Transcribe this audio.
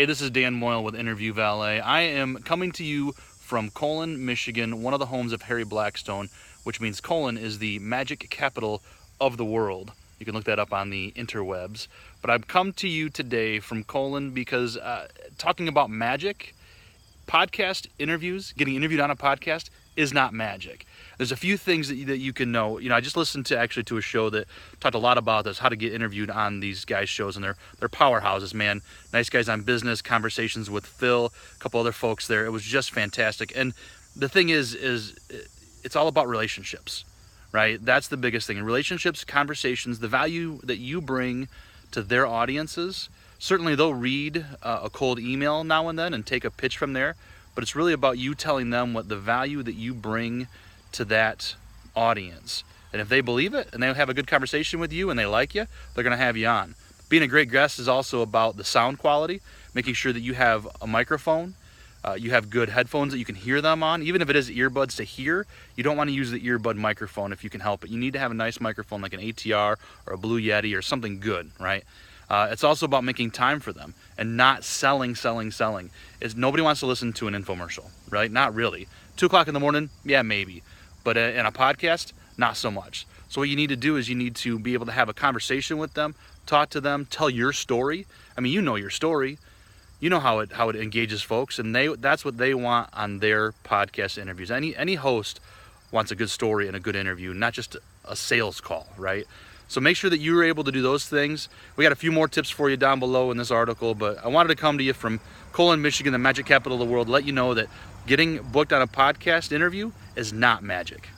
Hey, this is Dan Moyle with Interview Valet. I am coming to you from Colon, Michigan, one of the homes of Harry Blackstone, which means Colon is the magic capital of the world. You can look that up on the interwebs. But I've come to you today from Colon because talking about magic, podcast interviews, getting interviewed on a podcast is not magic. There's a few things that you can know. You know, I just listened to a show that talked a lot about this, how to get interviewed on these guys' shows, and they're powerhouses, man. Nice Guys on Business, conversations with Phil, a couple other folks there. It was just fantastic. And the thing is it's all about relationships, right? That's the biggest thing. In relationships, conversations, the value that you bring to their audiences. Certainly they'll read a cold email now and then and take a pitch from there, but it's really about you telling them what the value that you bring to that audience. And if they believe it and they have a good conversation with you and they like you, they're going to have you on. Being a great guest is also about the sound quality, making sure that you have a microphone, you have good headphones that you can hear them on. Even if it is earbuds to hear, you don't want to use the earbud microphone if you can help it. You need to have a nice microphone like an ATR or a Blue Yeti or something good, right? It's also about making time for them and not selling. Nobody wants to listen to an infomercial, right? Not really. 2 o'clock in the morning, yeah, maybe. But in a podcast, not so much. So what you need to do is you need to be able to have a conversation with them, talk to them, tell your story. I mean, you know your story. You know how it engages folks, and that's what they want on their podcast interviews. Any host wants a good story and a good interview, not just a sales call, right? So make sure that you're able to do those things. We got a few more tips for you down below in this article, but I wanted to come to you from Colon, Michigan, the magic capital of the world, let you know that getting booked on a podcast interview is not magic.